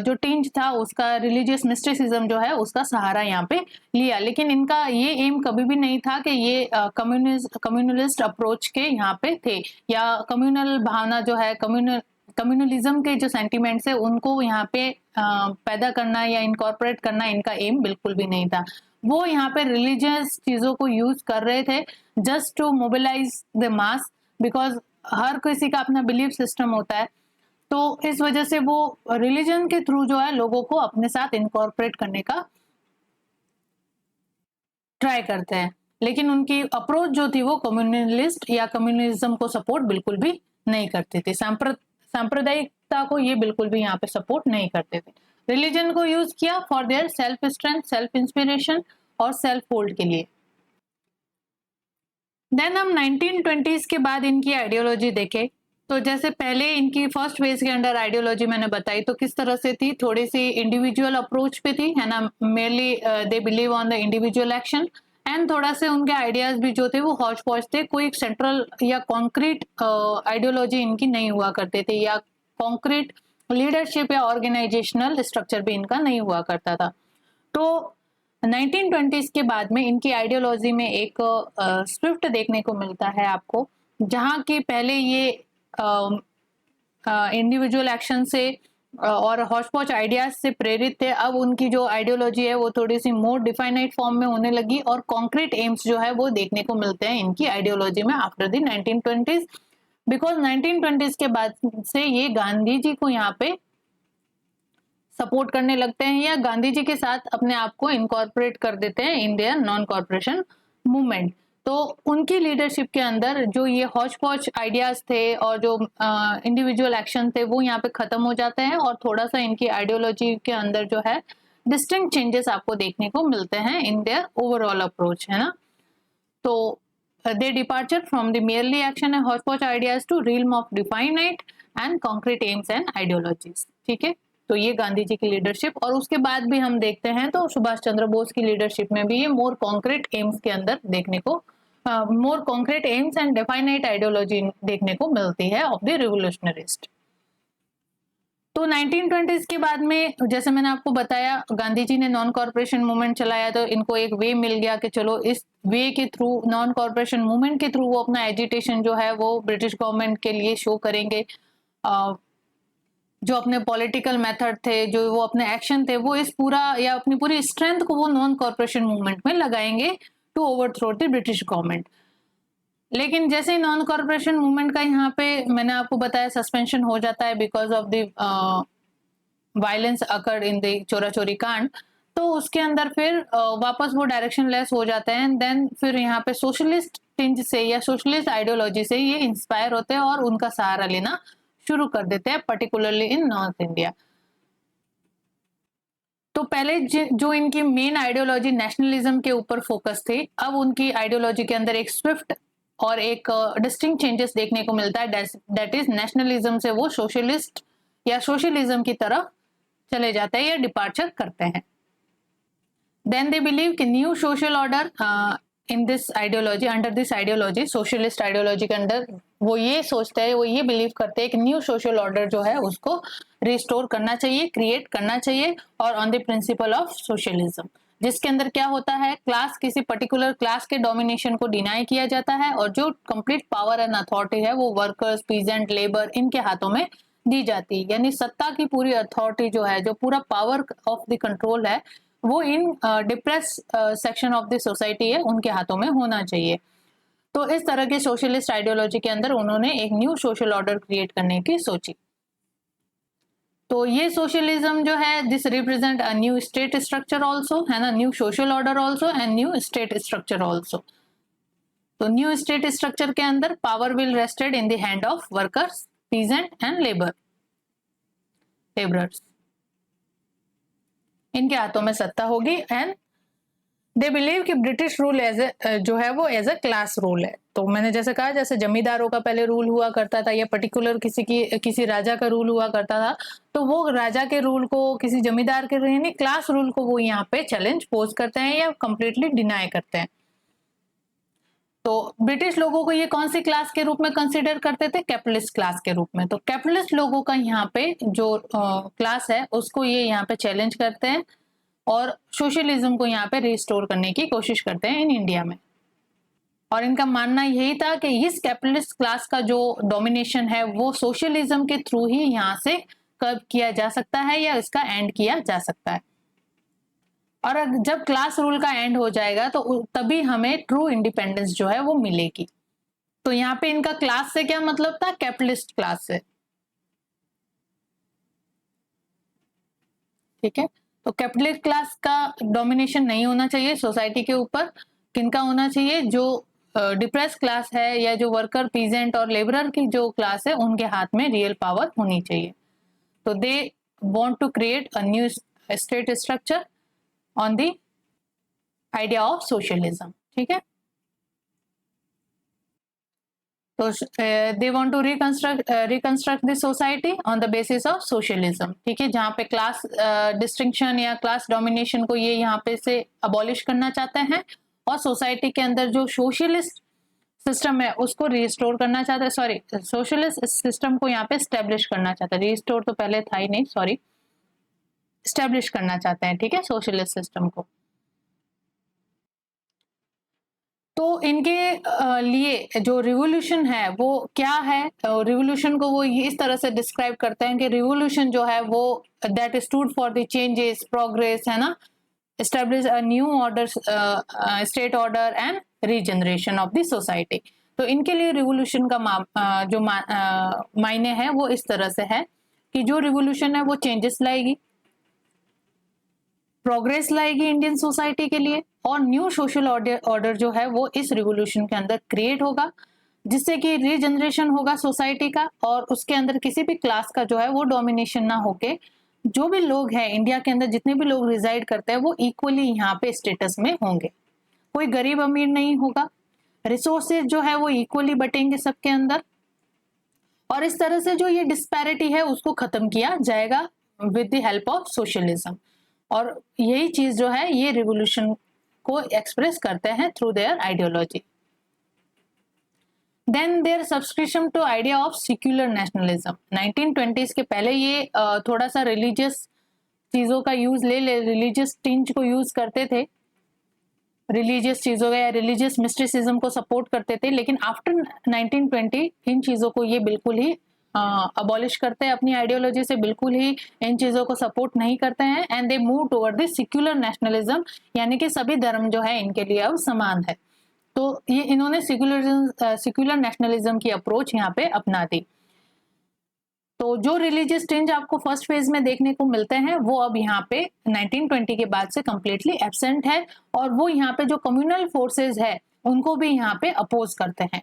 जो टिंज था उसका, रिलीजियस मिस्टिसिज्म जो है उसका सहारा यहाँ पे लिया। लेकिन इनका ये एम कभी भी नहीं था कि ये कम्युनलिस्ट अप्रोच के यहाँ पे थे, या कम्युनल भावना जो है, कम्युनलिज्म के जो सेंटिमेंट्स है उनको यहाँ पे पैदा करना या इनकॉर्पोरेट करना इनका एम बिल्कुल भी नहीं था। वो यहाँ पे रिलीजियस चीजों को यूज कर रहे थे just to mobilise the mass, because हर किसी का अपना बिलीफ सिस्टम होता है, तो इस वजह से वो रिलीजन के थ्रू जो है लोगों को अपने साथ इनकॉर्पोरेट करने का ट्राई करते हैं। लेकिन उनकी अप्रोच जो थी वो कम्युनलिस्ट या कम्युनलिज्म को सपोर्ट बिल्कुल भी नहीं करती थी, सांप्रदायिकता को ये बिल्कुल भी यहाँ पे सपोर्ट नहीं करते थे। रिलीजन को यूज किया for their self strength, self inspiration और सेल्फ होल्ड के लिए। देन हम 1920s के बाद इनकी आइडियोलॉजी देखे, तो जैसे पहले इनकी फर्स्ट फेज के अंडर आइडियोलॉजी मैंने बताई तो किस तरह से थी, थोड़ी सी इंडिविजुअल अप्रोच पे थी, है ना, merely they believe on the individual action, and थोड़ा से उनके आइडियाज भी जो थे वो हौच पौच थे, कोई सेंट्रल या कॉन्क्रीट आइडियोलॉजी इनकी नहीं हुआ करते थे, या कॉन्क्रीट लीडरशिप या ऑर्गेनाइजेशनल स्ट्रक्चर भी इनका नहीं हुआ करता था। तो 1920s के बाद में इनकी आइडियोलॉजी में एक स्विफ्ट देखने को मिलता है आपको, जहाँ की पहले ये इंडिविजुअल एक्शन से और हौच-पौच आइडियाज से प्रेरित थे। अब उनकी जो आइडियोलॉजी है वो थोड़ी सी मोर डिफाइनाइट फॉर्म में होने लगी और कॉन्क्रीट एम्स जो है वो देखने को मिलते हैं इनकी आइडियोलॉजी में after the 1920s, because 1920s के बाद से ये गांधी जी को यहाँ पे सपोर्ट करने लगते हैं या गांधी जी के साथ अपने आप को इनकॉर्पोरेट कर देते हैं in their non corporation movement. तो उनकी लीडरशिप के अंदर जो ये हौच पौच आइडियाज थे और जो इंडिविजुअल एक्शन थे वो यहाँ पे खत्म हो जाते हैं, और थोड़ा सा इनकी आइडियोलॉजी के अंदर जो है डिस्टिंक्ट चेंजेस आपको देखने को मिलते हैं इन देयर ओवरऑल अप्रोच, है ना। तो they departure from the merely action and hotch potch ideas to realm of definite and concrete aims and ideologies. ठीक है, तो ये गांधी जी की लीडरशिप, और उसके बाद भी हम देखते हैं तो सुभाष चंद्र बोस की लीडरशिप में भी ये मोर कॉन्क्रीट एम्स के अंदर देखने को, मोर कॉन्क्रीट एम्स एंड डेफाइनाइट आइडियोलॉजी देखने को मिलती है ऑफ द रिवोल्यूशनरिस्ट। तो 1920s के बाद में जैसे मैंने आपको बताया गांधी जी ने नॉन कॉर्पोरेशन मूवमेंट चलाया, तो इनको एक वे मिल गया कि चलो इस वे के थ्रू, नॉन कॉर्पोरेशन मूवमेंट के थ्रू वो अपना एजिटेशन जो है वो ब्रिटिश गवर्नमेंट के लिए शो करेंगे, जो अपने पॉलिटिकल मेथड थे, जो वो अपने एक्शन थे, वो इस पूरा या अपनी पूरी स्ट्रेंथ को वो नॉन कॉर्पोरेशन मूवमेंट में लगाएंगे to overthrow the British government. लेकिन जैसे ही नॉन कॉर्पोरेशन मूवमेंट का यहाँ पे मैंने आपको बताया सस्पेंशन हो जाता है because of the violence occurred in the चोरा चोरी कांड, तो उसके अंदर फिर वापस वो डायरेक्शन लेस हो जाते हैं। देन फिर यहाँ पे सोशलिस्ट टिंज से या सोशलिस्ट आइडियोलॉजी से ये इंस्पायर होते हैं और उनका सहारा लेना शुरू कर देते हैं, पर्टिकुलरली इन नॉर्थ इंडिया। तो पहले जो इनकी मेन आइडियोलॉजी नेशनलिज्म के ऊपर फोकस थी, अब उनकी आइडियोलॉजी के अंदर एक स्विफ्ट और एक डिस्टिंक्ट चेंजेस देखने को मिलता है, दैट इज नेशनलिज्म से वो सोशलिस्ट या सोशलिज्म की तरफ चले जाते हैं या डिपार्चर करते हैं। देन दे बिलीव कि new social order in this ideology, under this ideology, socialist ideology के अंदर वो ये सोचते हैं, वो ये बिलीव करते हैं कि न्यू सोशल ऑर्डर जो है उसको रिस्टोर करना चाहिए, क्रिएट करना चाहिए, और on the principle of socialism, जिसके अंदर क्या होता है, क्लास, किसी पर्टिकुलर क्लास के डोमिनेशन को डिनाई किया जाता है और जो कंप्लीट पावर एंड अथॉरिटी है वो वर्कर्स, पीजेंट, लेबर, इनके हाथों में दी जाती है। यानी सत्ता की पूरी अथॉरिटी जो है, जो पूरा पावर ऑफ द कंट्रोल है, वो in depress section of the society है उनके हाथों में होना चाहिए। तो इस तरह के सोशलिस्ट आइडियोलॉजी के अंदर उन्होंने एक न्यू सोशल ऑर्डर क्रिएट करने की सोची। तो ये सोशलिज्म जो है, this represent a new state structure also, है ना, new social order also and new state structure also. तो न्यू स्टेट स्ट्रक्चर के अंदर power will rested in the hand of workers, peasant and labourers, इनके हाथों में सत्ता होगी। एंड दे बिलीव कि ब्रिटिश रूल एज ए जो है वो एज ए क्लास रूल है। तो मैंने जैसे कहा, जैसे जमींदारों का पहले रूल हुआ करता था या पर्टिकुलर किसी राजा का रूल हुआ करता था, तो वो राजा के रूल को, किसी जमींदार के यानी क्लास रूल को वो यहाँ पे चैलेंज पोज करते हैं या कंप्लीटली डिनाई करते हैं। तो ब्रिटिश लोगों को ये कौन सी क्लास के रूप में कंसिडर करते थे? कैपिटलिस्ट क्लास के रूप में। तो कैपिटलिस्ट लोगों का यहाँ पे जो क्लास है उसको ये यहाँ पे चैलेंज करते हैं और सोशलिज्म को यहाँ पे रिस्टोर करने की कोशिश करते हैं इन इंडिया में। और इनका मानना यही था कि इस कैपिटलिस्ट क्लास का जो डोमिनेशन है वो सोशलिज्म के थ्रू ही यहाँ से कर्ब किया जा सकता है या इसका एंड किया जा सकता है। और जब क्लास रूल का एंड हो जाएगा तो तभी हमें ट्रू इंडिपेंडेंस जो है वो मिलेगी। तो यहाँ पे इनका क्लास से क्या मतलब था? कैपिटलिस्ट क्लास से। ठीक है, तो कैपिटलिस्ट क्लास का डोमिनेशन नहीं होना चाहिए सोसाइटी के ऊपर। किनका होना चाहिए? जो डिप्रेस क्लास है या जो वर्कर, पीजेंट और लेबरर की जो क्लास है उनके हाथ में रियल पावर होनी चाहिए। तो they want to create a new state structure on the idea of socialism. ठीक है, तो they want to reconstruct the society on the basis of socialism. ठीक है, जहाँ पे क्लास डिस्टिंक्शन या क्लास डोमिनेशन को ये यहाँ पे से अबॉलिश करना चाहते हैं और सोसाइटी के अंदर जो सोशलिस्ट सिस्टम है उसको रिस्टोर करना चाहते हैं। सॉरी, सोशलिस्ट सिस्टम को यहाँ पे स्टेब्लिश करना चाहते हैं। रिस्टोर तो पहले था ही नहीं, सॉरी, स्टेब्लिश करना चाहते हैं। ठीक है, सोशलिस्ट सिस्टम को। तो इनके लिए जो रिवोल्यूशन है वो क्या है? रिवोल्यूशन को वो इस तरह से डिस्क्राइब करते हैं कि रिवोल्यूशन जो है वो that stood for the changes, progress, है ना, establish a new order, state order and regeneration of the society। तो इनके लिए रिवोल्यूशन का जो मायने है वो इस तरह से है कि जो रिवोल्यूशन है वो चेंजेस लाएगी, प्रोग्रेस लाएगी इंडियन सोसाइटी के लिए, और न्यू सोशल ऑर्डर जो है वो इस रिवोल्यूशन के अंदर क्रिएट होगा, जिससे कि रीजनरेशन होगा सोसाइटी का और उसके अंदर किसी भी क्लास का जो है वो डोमिनेशन ना होके जो भी लोग हैं इंडिया के अंदर, जितने भी लोग रिजाइड करते हैं वो इक्वली यहाँ पे स्टेटस में होंगे। कोई गरीब अमीर नहीं होगा, रिसोर्सेज जो है वो इक्वली बटेंगे सबके अंदर, और इस तरह से जो ये डिस्पैरिटी है उसको खत्म किया जाएगा with the help of socialism. और यही चीज जो है ये रिवोल्यूशन को एक्सप्रेस करते हैं through their ideology. Then their subscription to idea of secular nationalism. 1920s के पहले ये थोड़ा सा रिलीजियस चीजों का यूज रिलीजियस टिंज को यूज करते थे, रिलीजियस चीजों का या रिलीजियस मिस्टिसिज्म को सपोर्ट करते थे, लेकिन आफ्टर 1920 इन चीजों को ये बिल्कुल ही अबॉलिश करते हैं अपनी आइडियोलॉजी से, बिल्कुल ही इन चीजों को सपोर्ट नहीं करते हैं। And they move toward the secular nationalism, यानी कि सभी धर्म जो है इनके लिए अब समान है। तो ये इन्होंने सेक्युलर नेशनलिज्म की अप्रोच यहाँ पे अपना दी। तो जो रिलीजियस टिंज आपको फर्स्ट फेज में देखने को मिलते हैं वो अब यहाँ पे 1920 के बाद से कंप्लीटली एब्सेंट है, और वो यहाँ पे जो कम्युनल फोर्सेस है उनको भी यहाँ पे अपोज करते हैं।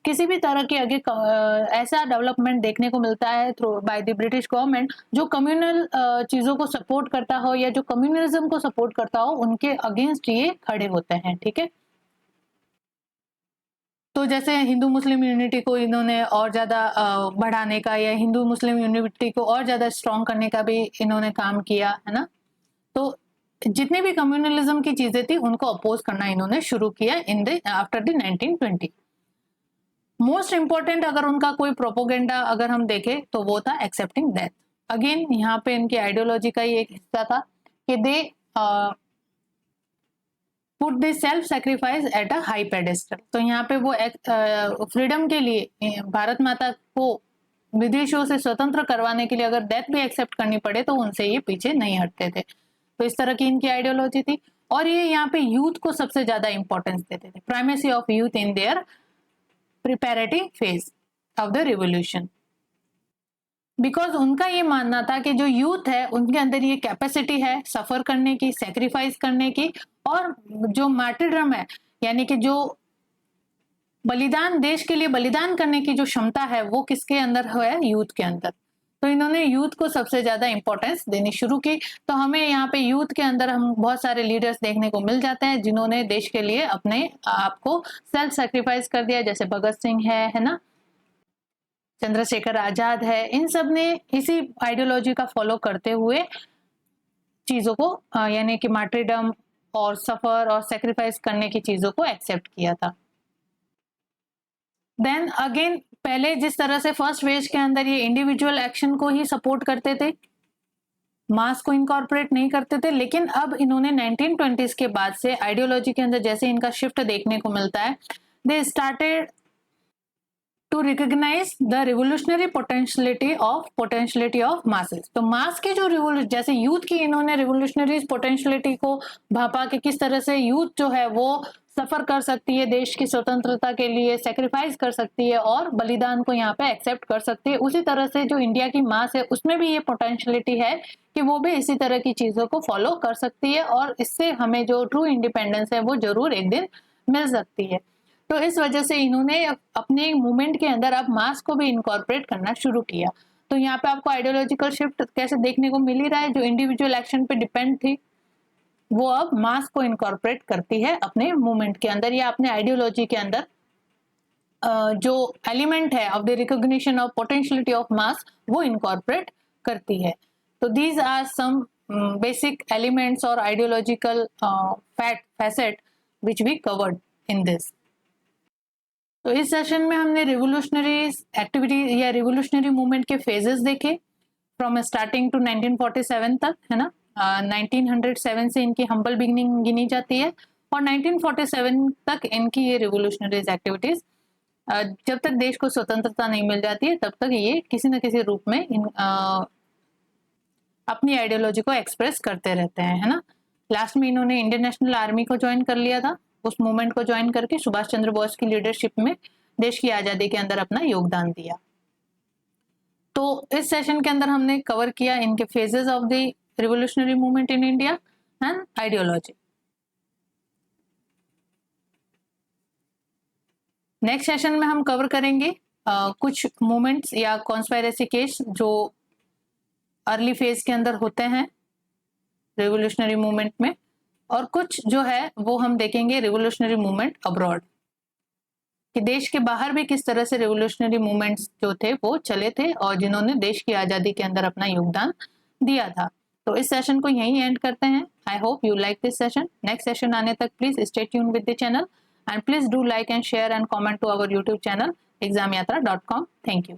किसी भी तरह के आगे ऐसा डेवलपमेंट देखने को मिलता है through by the British government जो कम्युनल चीजों को सपोर्ट करता हो या जो कम्युनलिज्म को सपोर्ट करता हो, उनके अगेंस्ट ये खड़े होते हैं। ठीक है, तो जैसे हिंदू मुस्लिम यूनिटी को इन्होंने और ज्यादा बढ़ाने का या हिंदू मुस्लिम यूनिटी को और ज्यादा स्ट्रॉन्ग करने का भी इन्होंने काम किया है ना। तो जितने भी कम्युनलिज्म की चीजें थी उनको अपोज करना इन्होंने शुरू किया in the after the 1920। Most important अगर उनका कोई प्रोपोगेंडा अगर हम देखें तो वो था एक्सेप्टिंग डेथ। अगेन यहाँ पे इनकी आइडियोलॉजी का ही एक हिस्सा था कि they put the self sacrifice at a high pedestal. तो यहाँ पे वो फ्रीडम के लिए भारत माता को विदेशियों से स्वतंत्र करवाने के लिए अगर डेथ भी एक्सेप्ट करनी पड़े तो उनसे ये पीछे नहीं हटते थे। तो इस तरह की इनकी आइडियोलॉजी थी। और ये यहाँ पे यूथ को सबसे ज्यादा इंपॉर्टेंस देते थे, primacy of youth in their preparative phase of the revolution. Because उनका ये मानना था कि जो यूथ है उनके अंदर ये कैपेसिटी है सफर करने की, सेक्रीफाइस करने की, और जो मार्टिरडम है यानी कि जो बलिदान, देश के लिए बलिदान करने की जो क्षमता है वो किसके अंदर है, यूथ के अंदर। तो इन्होंने यूथ को सबसे ज्यादा इंपॉर्टेंस देनी शुरू की। तो हमें यहाँ पे यूथ के अंदर हम बहुत सारे लीडर्स देखने को मिल जाते हैं जिन्होंने देश के लिए अपने आप को सेल्फ सेक्रीफाइस कर दिया, जैसे भगत सिंह है ना, चंद्रशेखर आजाद है। इन सब ने इसी आइडियोलॉजी का फॉलो करते हुए चीजों को यानी कि मार्टिरडम और सफर और सेक्रीफाइस करने की चीजों को एक्सेप्ट किया था। देन अगेन पहले जिस तरह से फर्स्ट वेज के अंदर ये इंडिविजुअल एक्शन को ही सपोर्ट करते थे, मास को इनकॉर्पोरेट नहीं करते थे, लेकिन अब इन्होंने 1920s के बाद से आइडियोलॉजी के अंदर जैसे इनका शिफ्ट देखने को मिलता है, they started to recognise the revolutionary potentiality of masses. तो मास की जो रिवोल्यूशन, जैसे यूथ की इन्होंने रिवोल्यूशनरी पोटेंशियलिटी को भापा कि किस तरह से यूथ जो है वो सफर कर सकती है, देश की स्वतंत्रता के लिए सेक्रीफाइस कर सकती है और बलिदान को यहाँ पे एक्सेप्ट कर सकती है, उसी तरह से जो इंडिया की मास है उसमें भी ये पोटेंशियलिटी है कि वो भी इसी तरह की चीजों को फॉलो कर सकती है और इससे हमें जो ट्रू इंडिपेंडेंस है वो जरूर एक दिन मिल सकती है। तो इस वजह से इन्होंने अपने मूवमेंट के अंदर अब मास को भी इनकॉर्पोरेट करना शुरू किया। तो यहाँ पे आपको आइडियोलॉजिकल शिफ्ट कैसे देखने को मिल ही रहा है, जो इंडिविजुअल एक्शन पे डिपेंड थी वो अब मास को इनकॉर्पोरेट करती है अपने मूवमेंट के अंदर या अपने आइडियोलॉजी के अंदर। जो एलिमेंट है of the recognition of potentiality of mass वो इनकॉर्पोरेट करती है। तो these are some basic elements और ideological facet which we covered in this. तो इस सेशन में हमने रिवोल्यूशनरी एक्टिविटी या रिवोल्यूशनरी मूवमेंट के फेजेस देखे, फ्रॉम स्टार्टिंग टू 1947 तक, है ना। 1907 से इनकी हम्बल बिगिनिंग गिनी जाती है और 1947 तक इनकी ये रिवोल्यूशनरीज एक्टिविटीज, जब तक देश को स्वतंत्रता नहीं मिल जाती है तब तक ये किसी न किसी रूप में अपनी आइडियोलॉजी को एक्सप्रेस करते रहते हैं, है ना। लास्ट में इन्होंने इंडियन नेशनल आर्मी को ज्वाइन कर लिया था। उस मूवमेंट को ज्वाइन करके सुभाष चंद्र बोस की लीडरशिप में देश की आजादी के अंदर अपना योगदान दिया। तो इस सेशन के अंदर हमने कवर किया इनके phases of the revolutionary movement in India and ideology. Next session में हम कवर करेंगे कुछ मूवमेंट्स या कॉन्स्पायरेसी केस जो अर्ली फेज के अंदर होते हैं रिवोल्यूशनरी मूवमेंट में, और कुछ जो है वो हम देखेंगे रिवोल्यूशनरी मूवमेंट अब्रॉड, कि देश के बाहर भी किस तरह से रिवोल्यूशनरी मूवमेंट्स जो थे वो चले थे और जिन्होंने देश की आजादी के अंदर अपना योगदान दिया था। तो इस सेशन को यहीं एंड करते हैं। I hope you like this session. Next session आने तक please stay tune with the channel and please do like and share and comment to our YouTube channel examyatra.com। Thank you.